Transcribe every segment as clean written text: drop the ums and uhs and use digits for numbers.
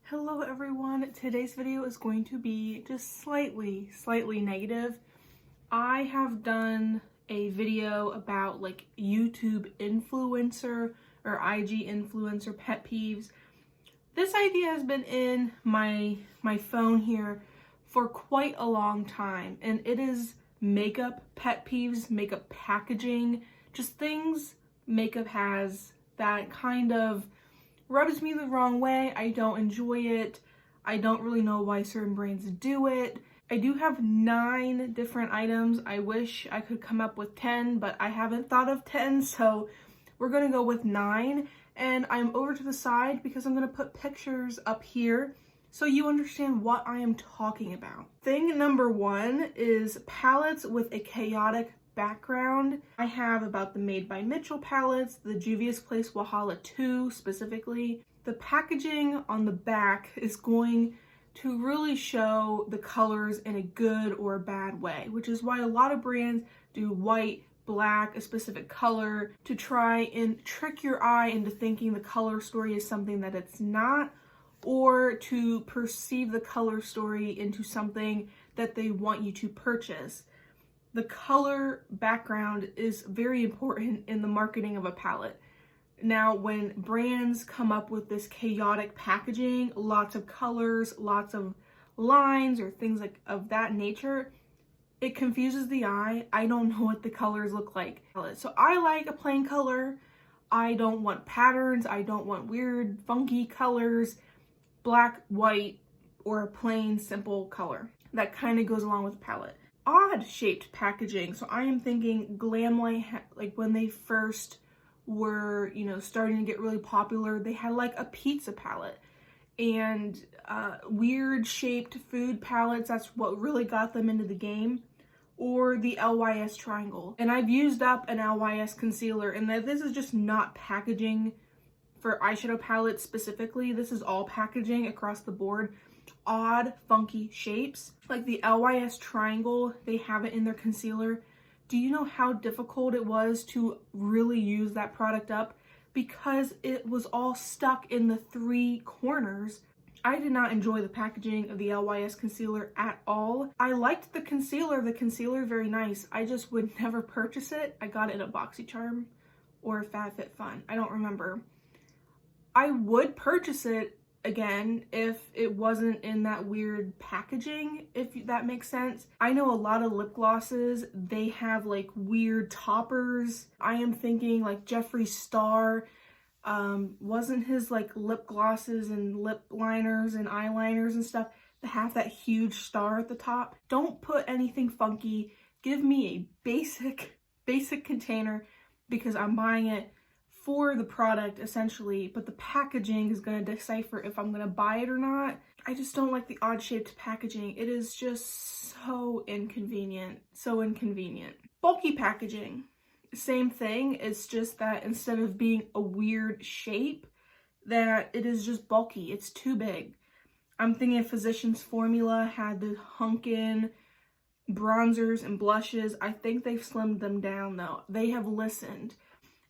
Hello everyone, today's video is going to be just slightly negative. I have done a video about like YouTube influencer or IG influencer pet peeves. This idea has been in my phone here for quite a long time, and it is makeup pet peeves, makeup packaging, just things makeup has that kind of rubs me the wrong way. I don't enjoy it. I don't really know why certain brands do it. I do have 9 different items. I wish I could come up with 10, but I haven't thought of 10, so we're gonna go with 9. And I'm over to the side because I'm gonna put pictures up here so you understand what I am talking about. Thing number 1 is palettes with a chaotic background. I have about the Made by Mitchell palettes, the Juvia's Place Walhalla 2 specifically. The packaging on the back is going to really show the colors in a good or a bad way, which is why a lot of brands do white, black, a specific color to try and trick your eye into thinking the color story is something that it's not, or to perceive the color story into something that they want you to purchase. The color background is very important in the marketing of a palette. Now, when brands come up with this chaotic packaging, lots of colors, lots of lines, or things like of that nature, it confuses the eye. I don't know what the colors look like. So I like a plain color. I don't want patterns. I don't want weird, funky colors, black, white, or a plain, simple color. That kind of goes along with the palette. Odd shaped packaging. So I am thinking Glamlight, like when they first were, starting to get really popular, they had like a pizza palette and weird shaped food palettes. That's what really got them into the game. Or the LYS triangle. And I've used up an LYS concealer, and this is just not packaging for eyeshadow palettes specifically. This is all packaging across the board. Odd, funky shapes. Like the LYS triangle, they have it in their concealer. Do you know how difficult it was to really use that product up? Because it was all stuck in the 3 corners. I did not enjoy the packaging of the LYS concealer at all. I liked the concealer. The concealer is very nice. I just would never purchase it. I got it in a BoxyCharm or FabFitFun. I don't remember. I would purchase it again if it wasn't in that weird packaging, if that makes sense. I know a lot of lip glosses, they have like weird toppers. I am thinking like Jeffree Star, wasn't his like lip glosses and lip liners and eyeliners and stuff that have that huge star at the top? Don't put anything funky. Give me a basic container, because I'm buying it for the product essentially, but the packaging is going to decipher if I'm going to buy it or not. I just don't like the odd shaped packaging. It is just so inconvenient. Bulky packaging, same thing. It's just that instead of being a weird shape, that it is just bulky. It's too big. I'm thinking Physicians Formula had the hunkin' bronzers and blushes. I think they've slimmed them down though. They have listened.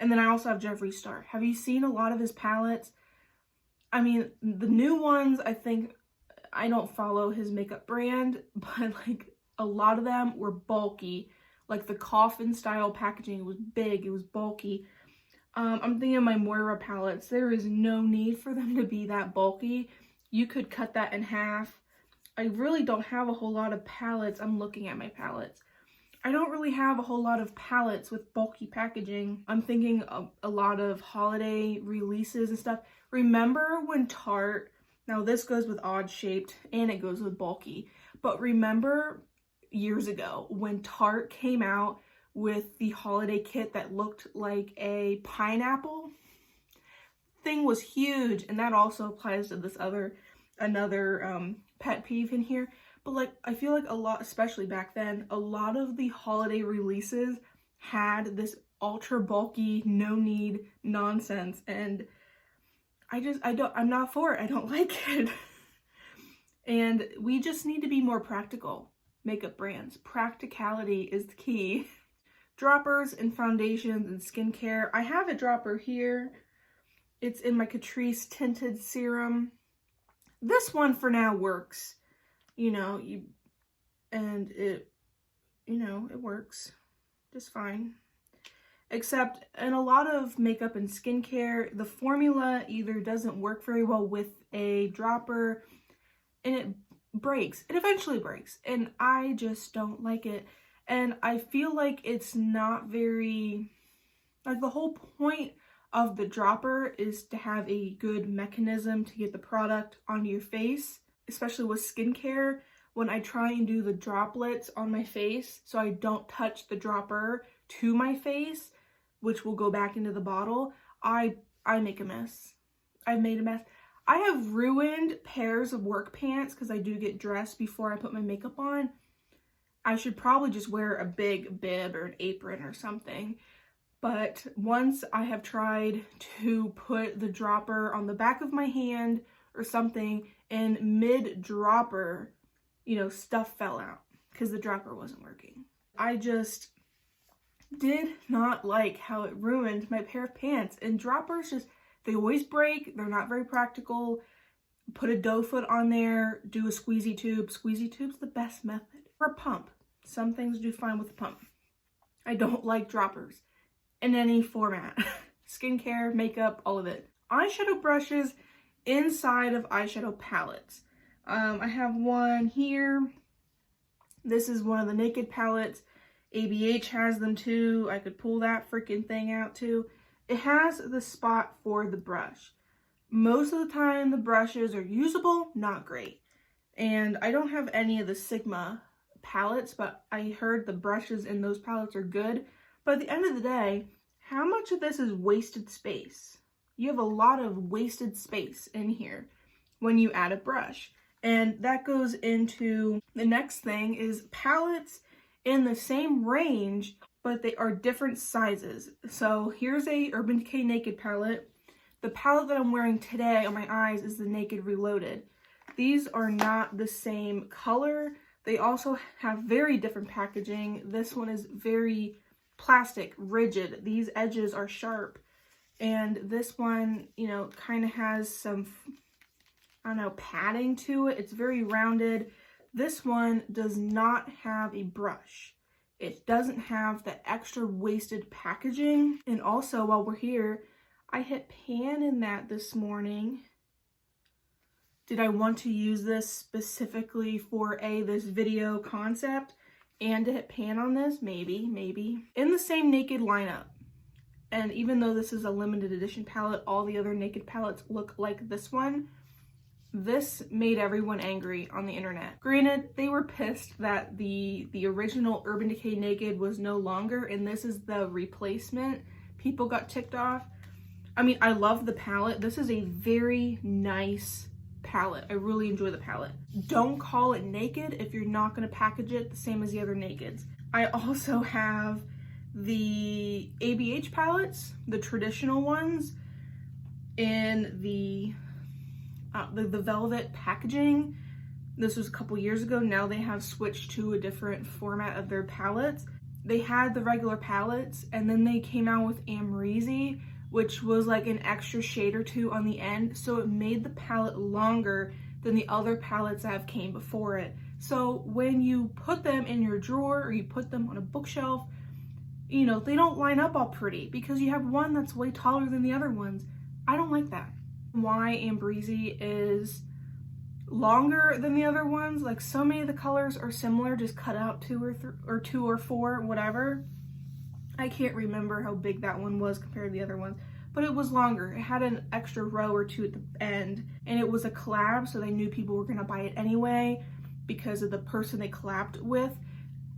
And then I also have Jeffree Star. Have you seen a lot of his palettes? I mean, the new ones, I think, I don't follow his makeup brand, but like a lot of them were bulky. Like the coffin style packaging was big, it was bulky. I'm thinking of my Moira palettes. There is no need for them to be that bulky. You could cut that in half. I really don't have a whole lot of palettes. I'm looking at my palettes. I don't really have a whole lot of palettes with bulky packaging. I'm thinking of a lot of holiday releases and stuff. Remember when Tarte, now this goes with odd shaped and it goes with bulky, but remember years ago when Tarte came out with the holiday kit that looked like a pineapple? Thing was huge, and that also applies to this another pet peeve in here. But like, I feel like a lot, especially back then, a lot of the holiday releases had this ultra bulky, no need nonsense, and I'm not for it. I don't like it. And we just need to be more practical, makeup brands. Practicality is the key. Droppers and foundations and skincare. I have a dropper here. It's in my Catrice Tinted Serum. This one for now works, you know, it works just fine. Except in a lot of makeup and skincare, the formula either doesn't work very well with a dropper and it breaks. It eventually breaks, and I just don't like it. And I feel like it's not very, like, the whole point of the dropper is to have a good mechanism to get the product onto your face, especially with skincare. When I try and do the droplets on my face so I don't touch the dropper to my face, which will go back into the bottle, I make a mess. I've made a mess. I have ruined pairs of work pants because I do get dressed before I put my makeup on. I should probably just wear a big bib or an apron or something. But once I have tried to put the dropper on the back of my hand or something, and mid-dropper, you know, stuff fell out because the dropper wasn't working. I just did not like how it ruined my pair of pants. And droppers just, they always break. They're not very practical. Put a doe foot on there, do a squeezy tube. Squeezy tube's the best method. Or a pump. Some things do fine with a pump. I don't like droppers in any format. Skincare, makeup, all of it. Eyeshadow brushes inside of eyeshadow palettes. I have one here. This is one of the Naked palettes. ABH has them too. I could pull that freaking thing out too. It has the spot for the brush. Most of the time the brushes are usable, not great. And I don't have any of the Sigma palettes, but I heard the brushes in those palettes are good. But at the end of the day, how much of this is wasted space? You have a lot of wasted space in here when you add a brush. And that goes into the next thing, is palettes in the same range, but they are different sizes. So here's a Urban Decay Naked palette. The palette that I'm wearing today on my eyes is the Naked Reloaded. These are not the same color. They also have very different packaging. This one is very plastic, rigid. These edges are sharp. And this one, you know, kind of has some, I don't know, padding to it. It's very rounded. This one does not have a brush. It doesn't have the extra wasted packaging. And also, while we're here, I hit pan in that this morning. Did I want to use this specifically for this video concept and to hit pan on this? Maybe. In the same Naked lineup. And even though this is a limited edition palette, all the other Naked palettes look like this one. This made everyone angry on the internet. Granted, they were pissed that the original Urban Decay Naked was no longer, and this is the replacement. People got ticked off. I mean, I love the palette. This is a very nice palette. I really enjoy the palette. Don't call it Naked if you're not going to package it the same as the other Nakeds. I also have the ABH palettes, the traditional ones, in the velvet packaging. This was a couple years ago. Now they have switched to a different format of their palettes. They had the regular palettes, and then they came out with Amrezy, which was like an extra shade or two on the end, so it made the palette longer than the other palettes that have came before it. So when you put them in your drawer or you put them on a bookshelf, you know, they don't line up all pretty because you have one that's way taller than the other ones. I don't like that. Why Amrezy is longer than the other ones, like so many of the colors are similar, just cut out two or four, whatever. I can't remember how big that one was compared to the other ones, but it was longer. It had an extra row or two at the end, and it was a collab, so they knew people were gonna buy it anyway because of the person they collabed with.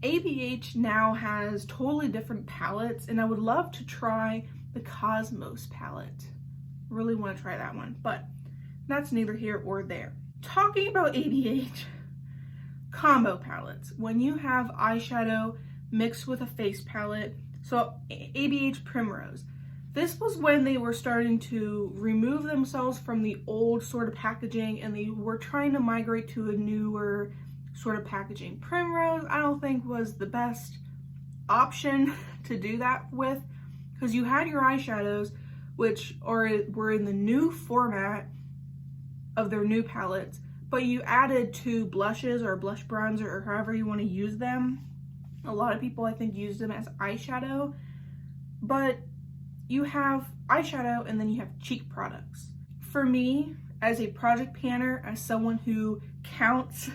ABH now has totally different palettes, and I would love to try the Cosmos palette. Really want to try that one, but that's neither here or there. Talking about ABH, combo palettes. When you have eyeshadow mixed with a face palette, so ABH Primrose. This was when they were starting to remove themselves from the old sort of packaging, and they were trying to migrate to a newer sort of packaging. Primrose, I don't think was the best option to do that with, because you had your eyeshadows, which were in the new format of their new palettes, but you added 2 blushes or blush bronzer or however you want to use them. A lot of people I think use them as eyeshadow, but you have eyeshadow and then you have cheek products. For me, as a project planner, as someone who counts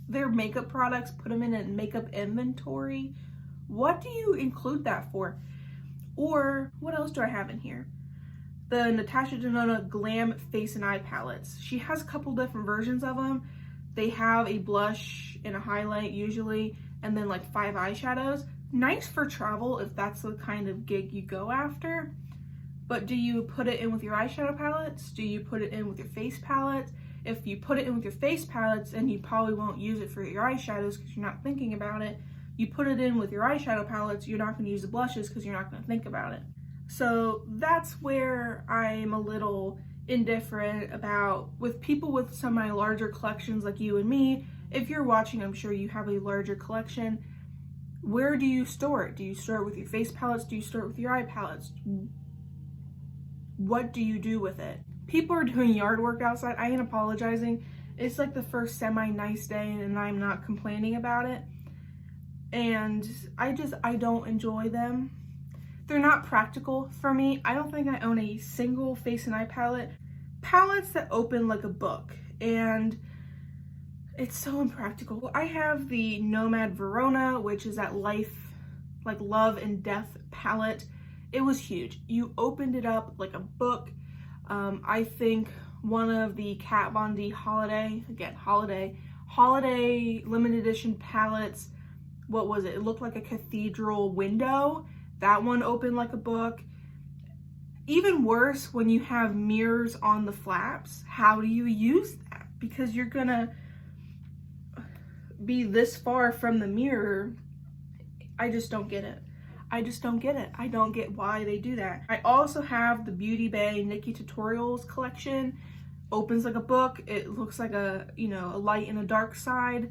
their makeup products, put them in a makeup inventory, what do you include that for? Or what else do I have in here? The Natasha Denona Glam Face and Eye Palettes. She has a couple different versions of them. They have a blush and a highlight usually, and then like 5 eyeshadows. Nice for travel if that's the kind of gig you go after. But do you put it in with your eyeshadow palettes? Do you put it in with your face palettes? If you put it in with your face palettes, and you probably won't use it for your eyeshadows because you're not thinking about it, you put it in with your eyeshadow palettes, you're not going to use the blushes because you're not going to think about it. So that's where I'm a little indifferent about with people with some of my larger collections like you and me. If you're watching, I'm sure you have a larger collection. Where do you store it? Do you store it with your face palettes? Do you store it with your eye palettes? What do you do with it? People are doing yard work outside. I ain't apologizing. It's like the first semi-nice day and I'm not complaining about it. And I don't enjoy them. They're not practical for me. I don't think I own a single face and eye palette. Palettes that open like a book, and it's so impractical. I have the Nomad Verona, which is that life, like love and death palette. It was huge. You opened it up like a book. I think one of the Kat Von D holiday limited edition palettes, what was it? It looked like a cathedral window. That one opened like a book. Even worse, when you have mirrors on the flaps, how do you use that? Because you're gonna be this far from the mirror. I just don't get it. I just don't get it. I don't get why they do that. I also have the Beauty Bay Nikki Tutorials collection. Opens like a book. It looks like a, a light and a dark side.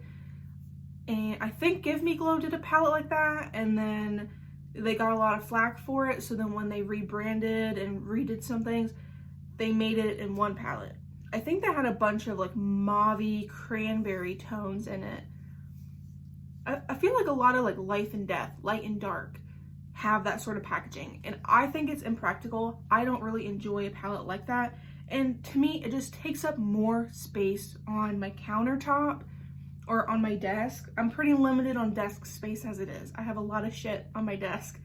And I think Give Me Glow did a palette like that, and then they got a lot of flack for it. So then when they rebranded and redid some things, they made it in one palette. I think they had a bunch of like mauvey cranberry tones in it. I feel like a lot of like life and death, light and dark, have that sort of packaging. And I think it's impractical. I don't really enjoy a palette like that. And to me, it just takes up more space on my countertop or on my desk. I'm pretty limited on desk space as it is. I have a lot of shit on my desk.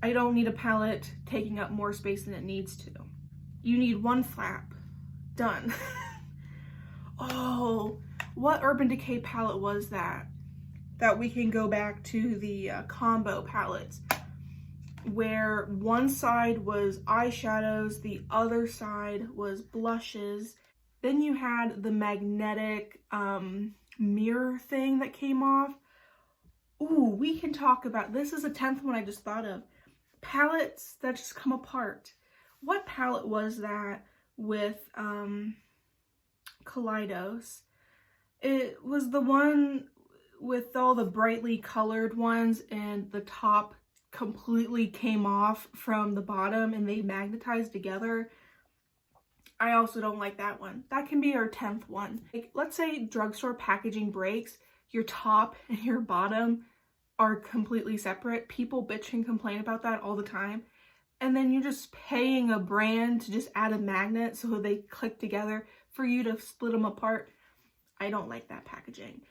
I don't need a palette taking up more space than it needs to. You need one flap. Done. Oh, what Urban Decay palette was that? That we can go back to the combo palettes, where one side was eyeshadows, the other side was blushes. Then you had the magnetic mirror thing that came off. Ooh, we can talk about, this is a 10th one I just thought of. Palettes that just come apart. What palette was that with Kaleidos? It was the one with all the brightly colored ones and the top completely came off from the bottom and they magnetized together. I also don't like that one. That can be our 10th one. Like, let's say drugstore packaging breaks, your top and your bottom are completely separate. People bitch and complain about that all the time. And then you're just paying a brand to just add a magnet so they click together for you to split them apart. I don't like that packaging.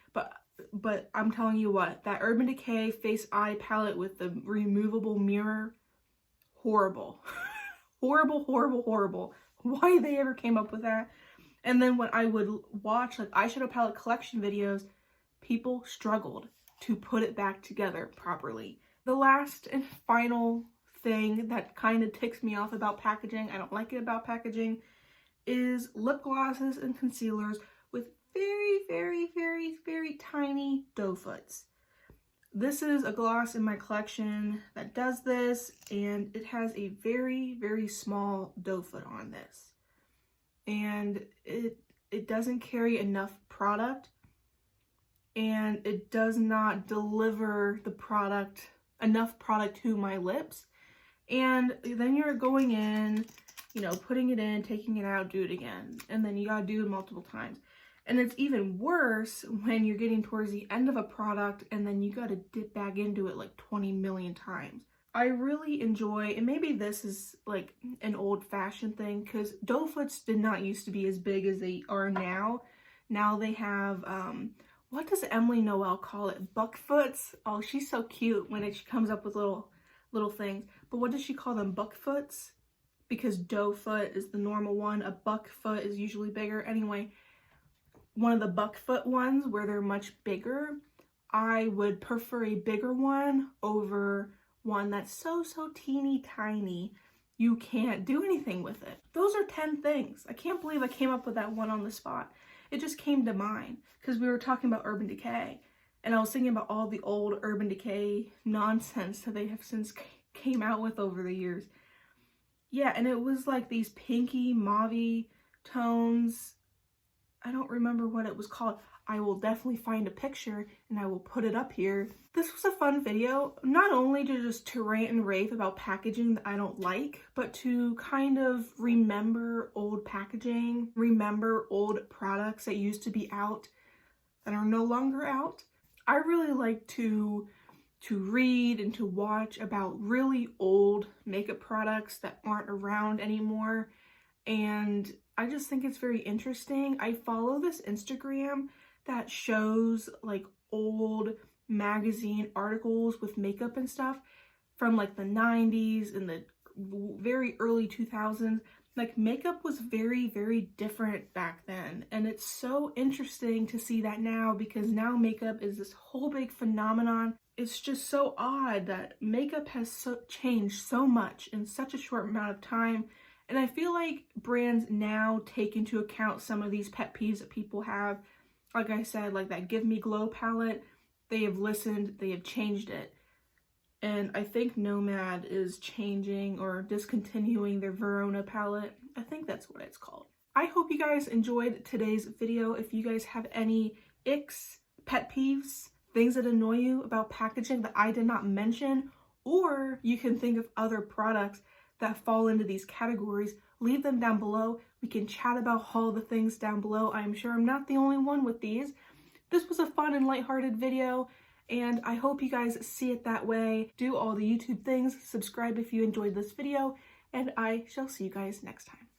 But I'm telling you what, that Urban Decay Face Eye palette with the removable mirror, horrible. Horrible, horrible, horrible. Why they ever came up with that. And then when I would watch like eyeshadow palette collection videos, people struggled to put it back together properly. The last and final thing that kind of ticks me off about packaging, I don't like it about packaging, is lip glosses and concealers with very, very, very, very tiny doe foots. This is a gloss in my collection that does this, and it has a very, very small doe foot on this. And it doesn't carry enough product, and it does not deliver the product, enough product to my lips. And then you're going in you know, putting it in, taking it out, do it again. And then you gotta do it multiple times. And it's even worse when you're getting towards the end of a product and then you gotta dip back into it like 20 million times. I really enjoy, and maybe this is like an old-fashioned thing, because doe foots did not used to be as big as they are now. Now they have, what does Emily Noel call it? Buck foots? Oh, she's so cute when she comes up with little things. But what does she call them? Buck foots? Because doe foot is the normal one. A buck foot is usually bigger. Anyway, one of the buck foot ones where they're much bigger, I would prefer a bigger one over one that's so teeny tiny you can't do anything with it. Those are 10 things. I can't believe I came up with that one on the spot. It just came to mind because we were talking about Urban Decay, and I was thinking about all the old Urban Decay nonsense that they have since came out with over the years. Yeah, and it was like these pinky mauve tones. I don't remember what it was called. I will definitely find a picture and I will put it up here. This was a fun video, not only to rant and rave about packaging that I don't like, but to kind of remember old packaging, remember old products that used to be out that are no longer out. I really like to read and to watch about really old makeup products that aren't around anymore, and I just think it's very interesting. I follow this Instagram that shows like old magazine articles with makeup and stuff from like the 90s and the very early 2000s. Like makeup was very different back then, and it's so interesting to see that now, because now makeup is this whole big phenomenon. It's just so odd that makeup has changed so much in such a short amount of time. And I feel like brands now take into account some of these pet peeves that people have. Like I said, like that Give Me Glow palette, they have listened, they have changed it. And I think Nomad is changing or discontinuing their Verona palette. I think that's what it's called. I hope you guys enjoyed today's video. If you guys have any icks, pet peeves, things that annoy you about packaging that I did not mention, or you can think of other products that fall into these categories, leave them down below. We can chat about all the things down below. I'm sure I'm not the only one with these. This was a fun and lighthearted video, and I hope you guys see it that way. Do all the YouTube things, subscribe if you enjoyed this video, and I shall see you guys next time.